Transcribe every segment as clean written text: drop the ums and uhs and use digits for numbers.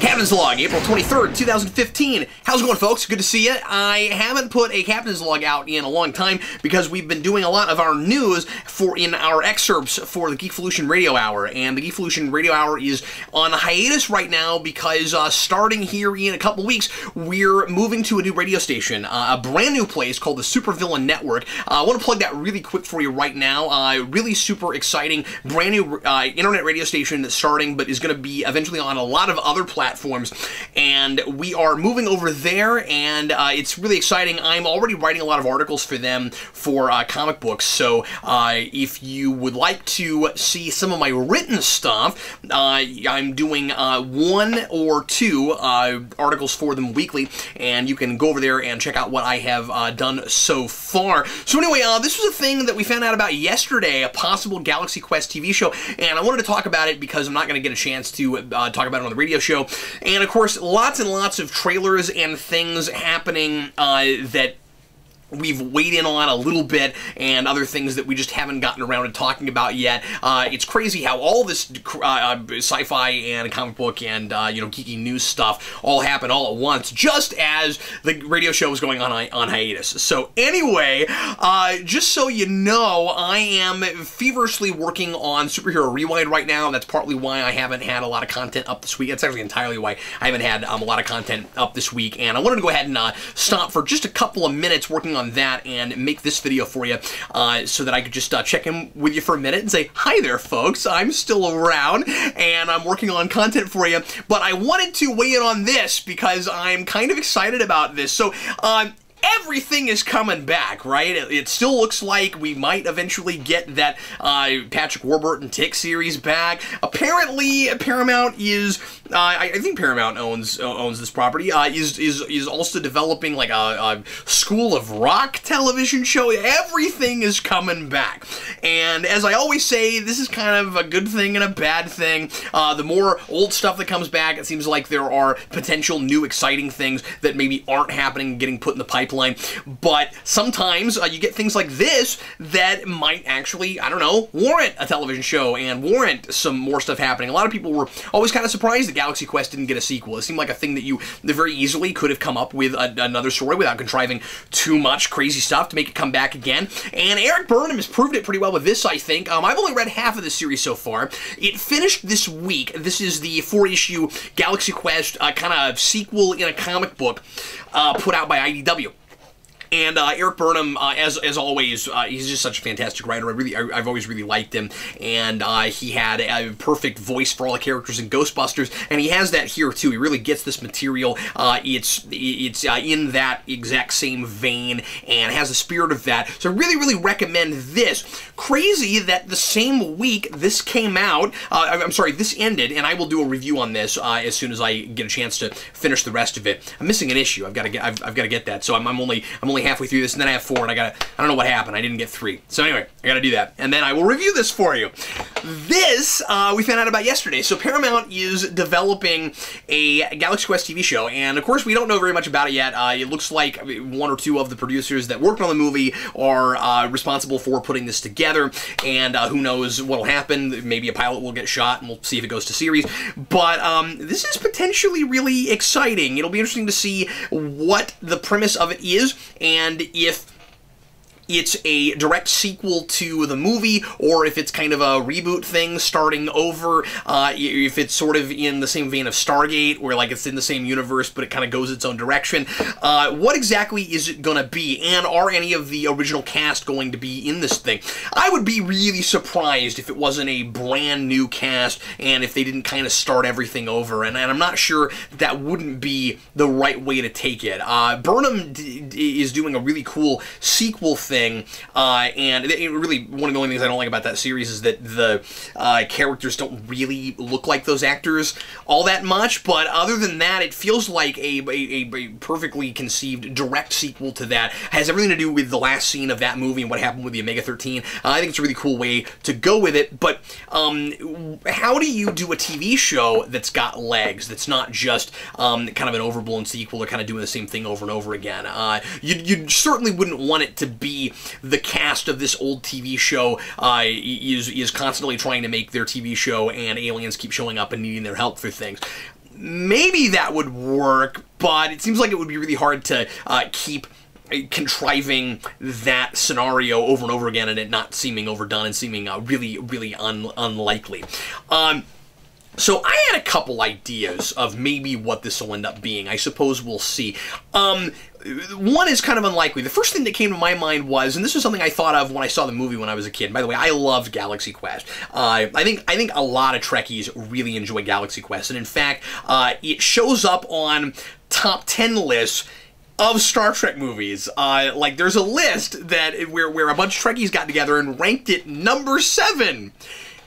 Captain's Log, April 23rd, 2015. How's it going, folks? Good to see you. I haven't put a Captain's Log out in a long time because we've been doing a lot of our news in our excerpts for the Geekvolution Radio Hour, and the Geekvolution Radio Hour is on hiatus right now because starting here in a couple weeks, we're moving to a new radio station, a brand new place called the Supervillain Network. I want to plug that really quick for you right now. Really super exciting, brand new internet radio station that's starting, but is going to be eventually on a lot of other platforms, and we are moving over there, and it's really exciting. I'm already writing a lot of articles for them for comic books, so if you would like to see some of my written stuff, I'm doing one or two articles for them weekly, and you can go over there and check out what I have done so far. So anyway, this was a thing that we found out about yesterday, a possible Galaxy Quest TV show, and I wanted to talk about it because I'm not going to get a chance to talk about it on the radio show. And of course, lots and lots of trailers and things happening that we've weighed in on a little bit, and other things that we just haven't gotten around to talking about yet. It's crazy how all this sci-fi and comic book and geeky news stuff all happened all at once, just as the radio show was going on hiatus. So anyway, just so you know, I am feverishly working on Superhero Rewind right now. That's partly why I haven't had a lot of content up this week. That's actually entirely why I haven't had a lot of content up this week, and I wanted to go ahead and stop for just a couple of minutes working on that and make this video for you so that I could just check in with you for a minute and say, hi there, folks, I'm still around and I'm working on content for you. But I wanted to weigh in on this because I'm kind of excited about this. So, everything is coming back, right? It still looks like we might eventually get that Patrick Warburton Tick series back. Apparently, Paramount is, I think Paramount owns this property, is also developing like a School of Rock television show. Everything is coming back. And as I always say, this is kind of a good thing and a bad thing. The more old stuff that comes back, it seems like there are potential new exciting things that maybe aren't happening, getting put in the pipeline. But sometimes you get things like this that might actually, I don't know, warrant a television show and warrant some more stuff happening. A lot of people were always kind of surprised that Galaxy Quest didn't get a sequel. It seemed like a thing that you very easily could have come up with another story without contriving too much crazy stuff to make it come back again. And Eric Burnham has proved it pretty well with this, I think. I've only read half of the series so far. It finished this week. This is the 4-issue Galaxy Quest kind of sequel in a comic book put out by IDW. And Eric Burnham, as always, he's just such a fantastic writer. I've always really liked him, and he had a perfect voice for all the characters in Ghostbusters, and he has that here too. He really gets this material. It's in that exact same vein and has the spirit of that. So I really recommend this. Crazy that the same week this came out. I'm sorry, this ended, and I will do a review on this as soon as I get a chance to finish the rest of it. I'm missing an issue. I've got to get that. So I'm only halfway through this, and then I have 4, and I don't know what happened. I didn't get 3. So anyway, I gotta do that. And then I will review this for you. This, we found out about yesterday. So Paramount is developing a Galaxy Quest TV show, and of course we don't know very much about it yet. It looks like 1 or 2 of the producers that worked on the movie are responsible for putting this together, and who knows what'll happen. Maybe a pilot will get shot, and we'll see if it goes to series. But this is potentially really exciting. It'll be interesting to see what the premise of it is, and if it's a direct sequel to the movie, or if it's kind of a reboot thing starting over, if it's sort of in the same vein of Stargate, where like it's in the same universe, but it kind of goes its own direction. What exactly is it going to be, and are any of the original cast going to be in this thing? I would be really surprised if it wasn't a brand new cast, and if they didn't kind of start everything over, and I'm not sure that wouldn't be the right way to take it. Burnham is doing a really cool sequel thing, and really one of the only things I don't like about that series is that the characters don't really look like those actors all that much, but other than that, it feels like a perfectly conceived direct sequel to that. It has everything to do with the last scene of that movie and what happened with the Omega-13. I think it's a really cool way to go with it, but how do you do a TV show that's got legs, that's not just kind of an overblown sequel or kind of doing the same thing over and over again? You certainly wouldn't want it to be the cast of this old TV show is constantly trying to make their TV show, and aliens keep showing up and needing their help for things. maybe that would work, but it seems like it would be really hard to keep contriving that scenario over and over again and it not seeming overdone and seeming really, really unlikely. So I had a couple ideas of maybe what this will end up being. I suppose we'll see. One is kind of unlikely. The first thing that came to my mind was, and this was something I thought of when I saw the movie when I was a kid. By the way, I loved Galaxy Quest. I think a lot of Trekkies really enjoy Galaxy Quest, and in fact, it shows up on top 10 lists of Star Trek movies. Like, there's a list that where a bunch of Trekkies got together and ranked it number 7.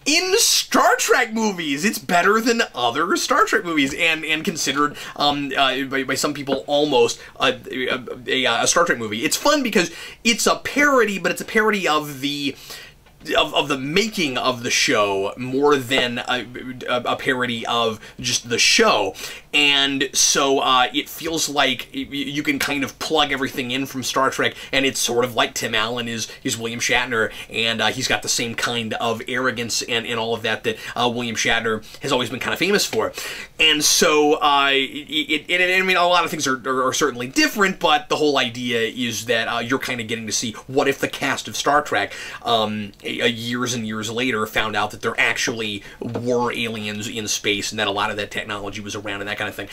In Star Trek movies. It's better than other Star Trek movies, and considered by some people almost a Star Trek movie. It's fun because it's a parody, but it's a parody of the making of the show more than a parody of just the show. And so it feels like you can kind of plug everything in from Star Trek, and it's sort of like Tim Allen is William Shatner, and he's got the same kind of arrogance and all of that William Shatner has always been kind of famous for. And so, I mean, a lot of things are certainly different, but the whole idea is that you're kind of getting to see what if the cast of Star Trek years and years later found out that there actually were aliens in space and that a lot of that technology was around and that kind of thing.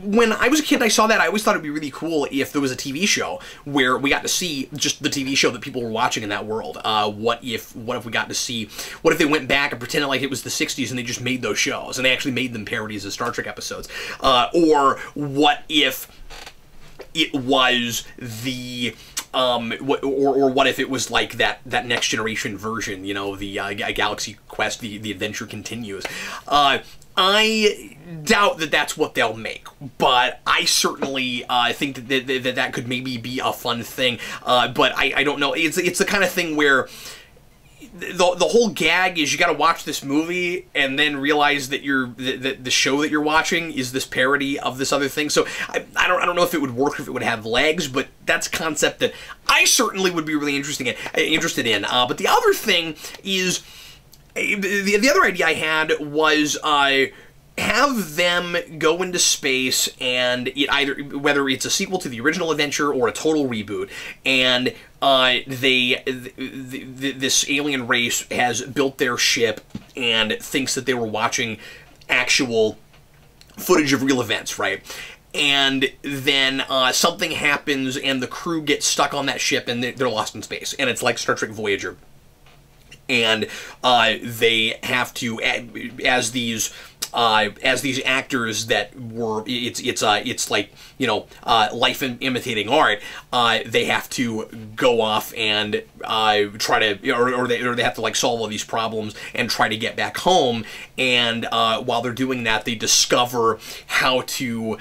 When I was a kid and I saw that, I always thought it'd be really cool if there was a TV show where we got to see just the TV show that people were watching in that world. What if we got to see, what if they went back and pretended like it was the 60s and they just made those shows and they actually made them parodies of Star Trek episodes? Or what if it was the or what if it was like that next generation version, you know, the Galaxy Quest, the adventure continues. I doubt that that's what they'll make, but I certainly think that could maybe be a fun thing. But I don't know. It's the kind of thing where the whole gag is you got to watch this movie and then realize that the show that you're watching is this parody of this other thing. So I don't know if it would work, if it would have legs, but that's a concept that I certainly would be really interested in. But the other thing is, the other idea I had was have them go into space, and whether it's a sequel to the original adventure or a total reboot, and this alien race has built their ship and thinks that they were watching actual footage of real events, right? And then something happens and the crew gets stuck on that ship and they're lost in space, and it's like Star Trek Voyager. And they have to, as these actors that were, it's like, you know, life imitating art. They have to go off and try to, or they have to like solve all these problems and try to get back home. And while they're doing that, they discover how to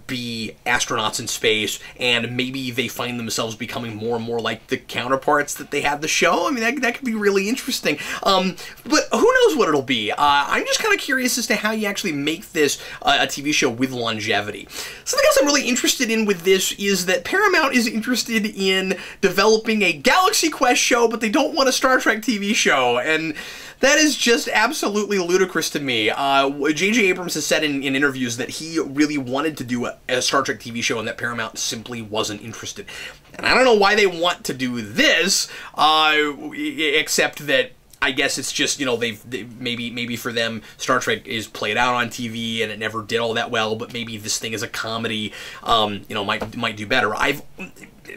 be astronauts in space, and maybe they find themselves becoming more and more like the counterparts that they had the show. I mean, that could be really interesting. But who knows what it'll be? I'm just kind of curious as to how you actually make this a TV show with longevity. Something else I'm really interested in with this is that Paramount is interested in developing a Galaxy Quest show, but they don't want a Star Trek TV show, and that is just absolutely ludicrous to me. J.J. Abrams has said in interviews that he really wanted to do a Star Trek TV show and that Paramount simply wasn't interested. And I don't know why they want to do this, except that I guess it's just, you know, maybe for them Star Trek is played out on TV and it never did all that well, but maybe this thing as a comedy, you know, might do better.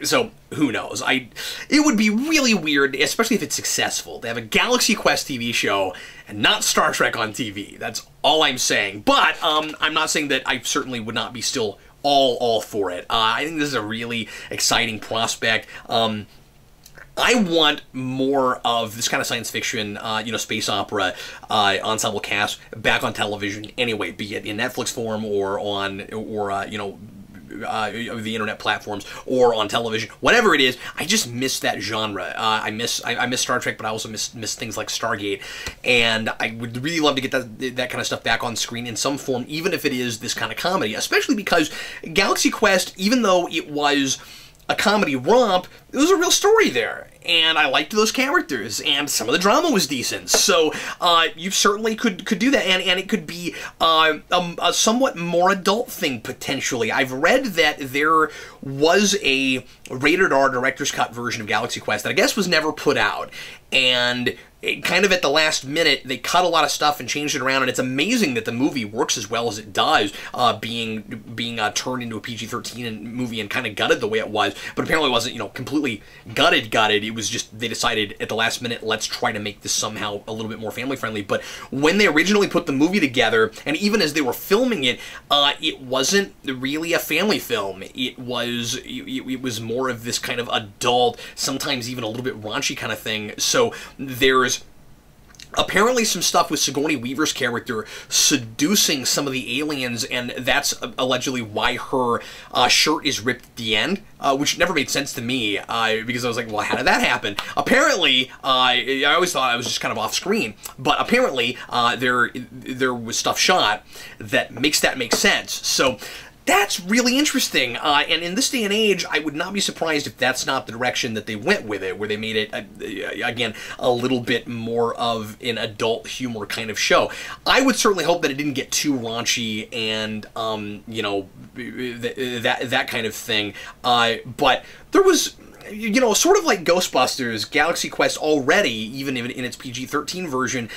So who knows? It would be really weird, especially if it's successful, to have a Galaxy Quest TV show and not Star Trek on TV. That's all I'm saying. But I'm not saying that I certainly would not be still all for it. I think this is a really exciting prospect. I want more of this kind of science fiction, you know, space opera ensemble cast back on television anyway, be it in Netflix form or on, you know, the internet platforms or on television, whatever it is. I just miss that genre. I miss Star Trek, but I also miss things like Stargate, and I would really love to get that kind of stuff back on screen in some form, even if it is this kind of comedy, especially because Galaxy Quest, even though it was a comedy romp, there was a real story there. and I liked those characters, and some of the drama was decent. So you certainly could do that, and it could be a somewhat more adult thing potentially. I've read that there was a rated R director's cut version of Galaxy Quest that I guess was never put out, and kind of at the last minute, they cut a lot of stuff and changed it around, and it's amazing that the movie works as well as it does, being turned into a PG-13 movie and kind of gutted the way it was. But apparently it wasn't, you know, completely gutted. It was just, they decided at the last minute, let's try to make this somehow a little bit more family-friendly. But when they originally put the movie together, and even as they were filming it, it wasn't really a family film. It was more of this kind of adult, sometimes even a little bit raunchy kind of thing. So there's apparently some stuff with Sigourney Weaver's character seducing some of the aliens, and that's allegedly why her shirt is ripped at the end, which never made sense to me, because I was like, well, how did that happen? Apparently, I always thought I was just kind of off screen, but apparently there was stuff shot that makes that make sense. So that's really interesting, and in this day and age, I would not be surprised if that's not the direction that they went with it, where they made it, again, a little bit more of an adult humor kind of show. I would certainly hope that it didn't get too raunchy and, you know, that kind of thing, but there was, you know, sort of like Ghostbusters, Galaxy Quest already, even in its PG-13 version,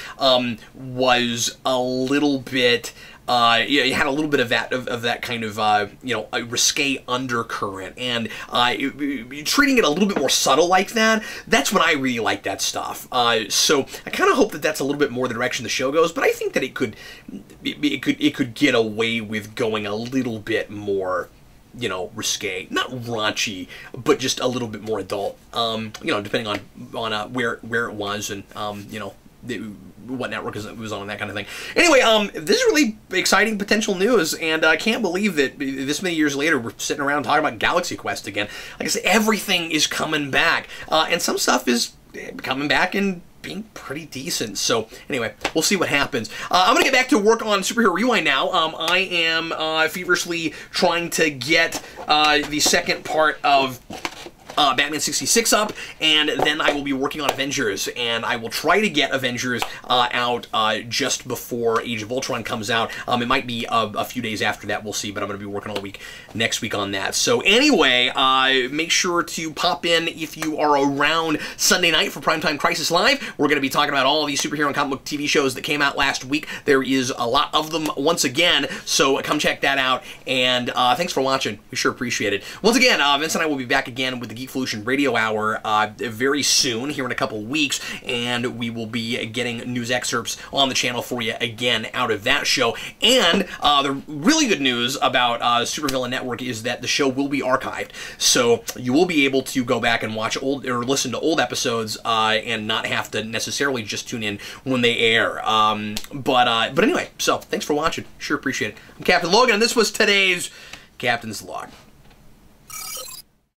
was a little bit... you had a little bit of that kind of, you know, a risque undercurrent, and treating it a little bit more subtle like that, that's when I really like that stuff. So I kind of hope that that's a little bit more the direction the show goes, but I think that it could get away with going a little bit more, you know, risque, not raunchy, but just a little bit more adult, you know, depending on where it was, and, you know, what network it was on, and that kind of thing. Anyway, this is really exciting potential news, and I can't believe that this many years later we're sitting around talking about Galaxy Quest again. Like I said, everything is coming back, and some stuff is coming back and being pretty decent. So anyway, we'll see what happens. I'm gonna get back to work on Superhero Rewind now. I am feverishly trying to get the second part of Batman 66 up, and then I will be working on Avengers, and I will try to get Avengers out just before Age of Ultron comes out. It might be a few days after that, we'll see, but I'm going to be working all week next week on that. So anyway, make sure to pop in if you are around Sunday night for Primetime Crisis Live. We're going to be talking about all these superhero and comic book TV shows that came out last week. There is a lot of them once again, so come check that out, and thanks for watching. We sure appreciate it. Once again, Vince and I will be back again with the Geekvolution Radio Hour very soon, here in a couple weeks, and we will be getting news excerpts on the channel for you again out of that show. And the really good news about Supervillain Network is that the show will be archived, so you will be able to go back and watch old or listen to old episodes and not have to necessarily just tune in when they air. But anyway, so thanks for watching. Sure appreciate it. I'm Captain Logan, and this was today's Captain's Log.